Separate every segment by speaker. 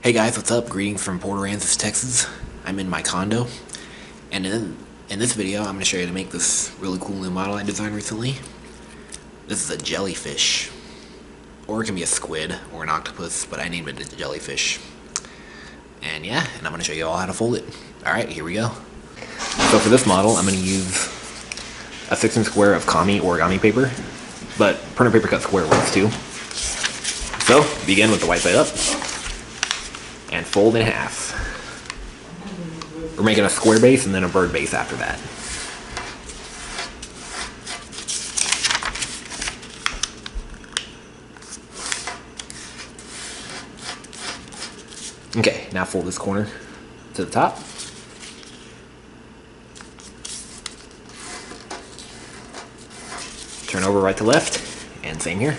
Speaker 1: Hey guys, what's up? Greetings from Port Aransas, Texas. I'm in my condo, and in this video, I'm going to show you how to make this really cool new model I designed recently. This is a jellyfish, or it can be a squid or an octopus, but I named it a jellyfish. And yeah, and I'm going to show you all how to fold it. Alright, here we go. So for this model, I'm going to use a 6-inch square of kami origami paper, but printer paper cut square works too. So, begin with the white side up, and fold in half. We're making a square base and then a bird base after that. Okay, now fold this corner to the top. Turn over right to left, and same here.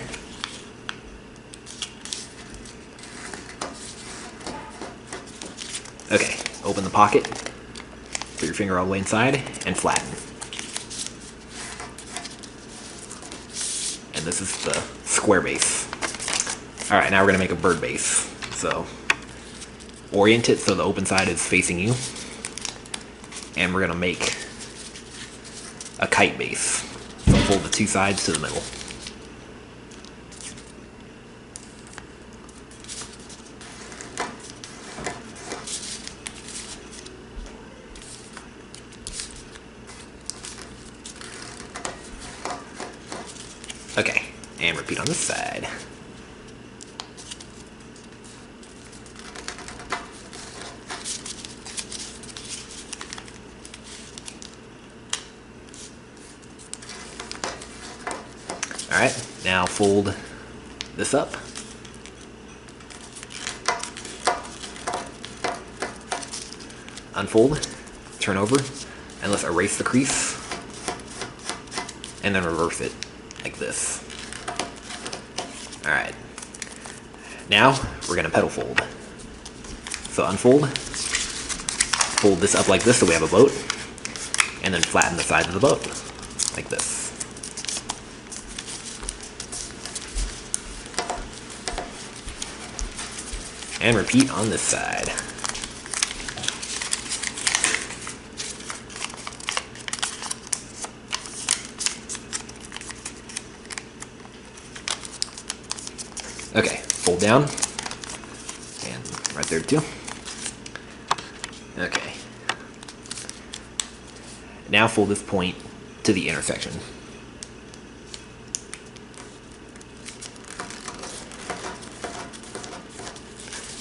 Speaker 1: Okay, open the pocket, put your finger all the way inside, and flatten. And this is the square base. Alright, now we're going to make a bird base. So, orient it so the open side is facing you. And we're going to make a kite base. So fold the two sides to the middle. Okay, and repeat on this side. Alright, now fold this up. Unfold, turn over, and let's erase the crease, and then reverse it. Like this. Alright. Now, we're going to petal fold. So unfold. Fold this up like this so we have a boat. And then flatten the sides of the boat. Like this. And repeat on this side. Okay, fold down, and right there too. Okay. Now fold this point to the intersection.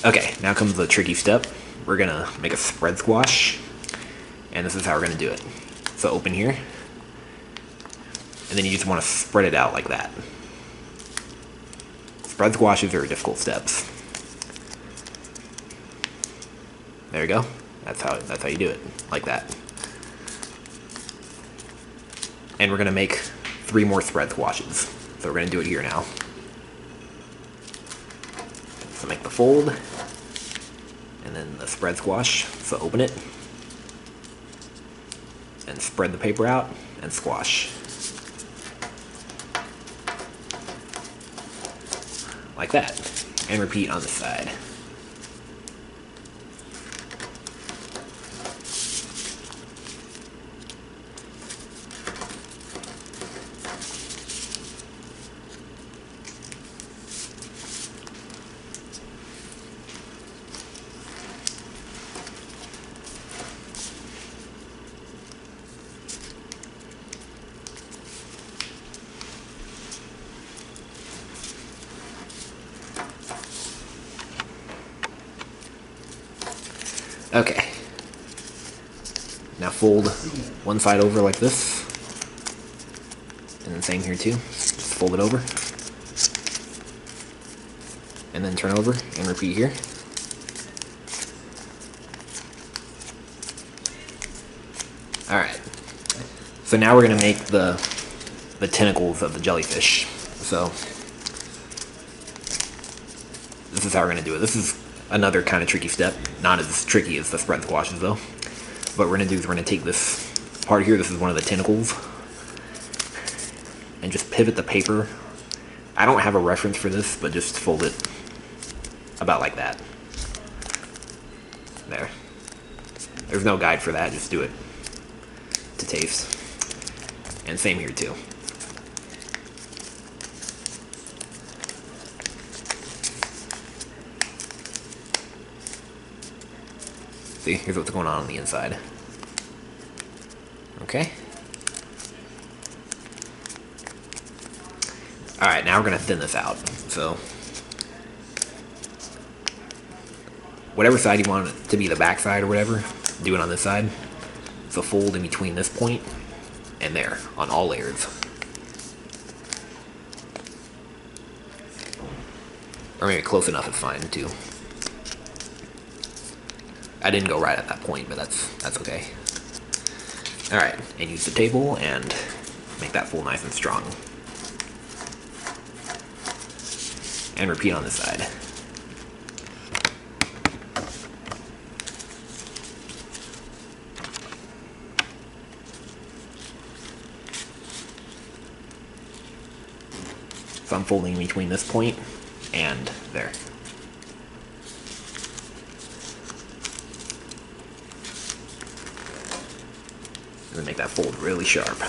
Speaker 1: Okay, now comes the tricky step. We're gonna make a spread squash, and this is how we're gonna do it. So open here, and then you just want to spread it out like that. Spread squashes are difficult steps. There you go. That's how you do it, like that. And we're gonna make 3 more spread squashes. So we're gonna do it here now. So make the fold, and then the spread squash. So open it, and spread the paper out, and squash. Like that, and repeat on the side. Okay, now fold one side over like this, and then same here too, just fold it over, and then turn over and repeat here. Alright, so now we're going to make the tentacles of the jellyfish. So this is how we're going to do it. This is another kind of tricky step, not as tricky as the spread squashes though. What we're going to do is we're going to take this part here, this is one of the tentacles, and just pivot the paper. I don't have a reference for this, but just fold it about like that. There. There's no guide for that, just do it to taste. And same here too. See, here's what's going on the inside. Okay. Alright, now we're going to thin this out. So, whatever side you want it to be, the back side or whatever, do it on this side. So fold in between this point and there, on all layers. Or maybe close enough is fine too. I didn't go right at that point, but that's okay. Alright, and use the table and make that fold nice and strong. And repeat on this side. So I'm folding between this point and there. And then make that fold really sharp.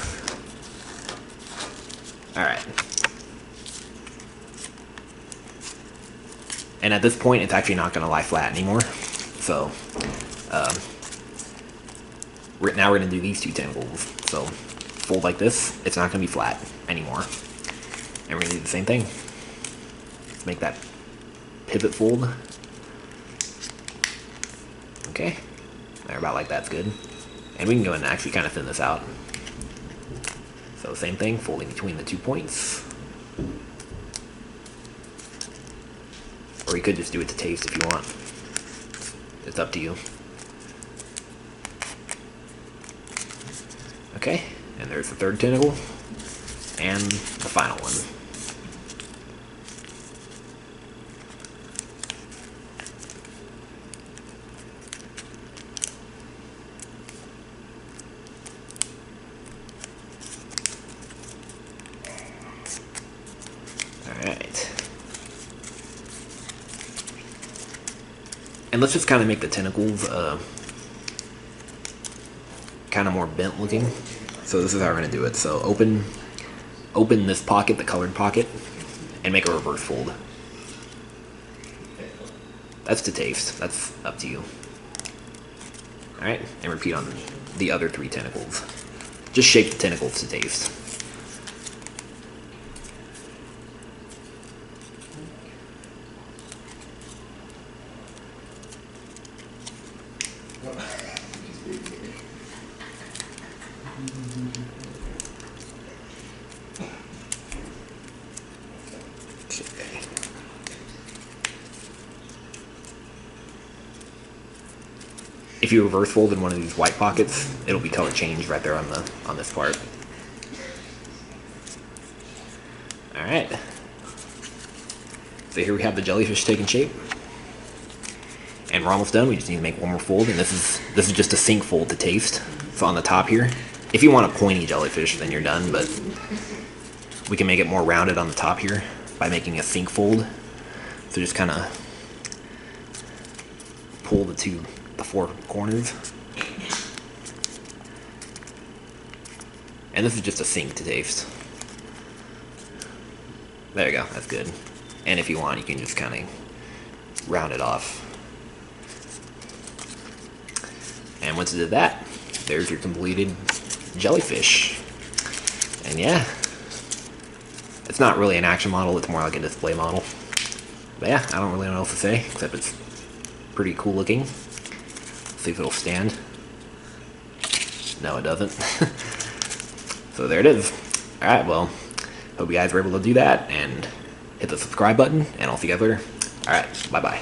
Speaker 1: Alright. And at this point, it's actually not going to lie flat anymore. So, now we're going to do these two tentacles. So, fold like this, it's not going to be flat anymore. And we're going to do the same thing. Let's make that pivot fold. Okay. There, about like that's good. And we can go in and actually kind of thin this out. So same thing, folding between the 2 points. Or you could just do it to taste if you want. It's up to you. Okay, and there's the third tentacle. And the final one. Alright. And let's just kind of make the tentacles kind of more bent looking. So this is how we're going to do it. So open this pocket, the colored pocket, and make a reverse fold. That's to taste. That's up to you. Alright, and repeat on the other 3 tentacles. Just shape the tentacles to taste. If you reverse fold in one of these white pockets, it'll be color changed right there on this part. Alright. So here we have the jellyfish taking shape. And we're almost done. We just need to make one more fold, and this is just a sink fold to taste. So on the top here, if you want a pointy jellyfish, then you're done, but we can make it more rounded on the top here by making a sink fold. So just kind of pull the 4 corners. And this is just a sink to taste. There you go, that's good. And if you want, you can just kind of round it off. And once you did that, there's your completed jellyfish. And yeah, it's not really an action model, it's more like a display model. But yeah, I don't really know what else to say, except it's pretty cool looking. See if it'll stand. No, it doesn't. So there it is. Alright, well, hope you guys were able to do that, and hit the subscribe button, and I'll see you guys later. Alright, bye-bye.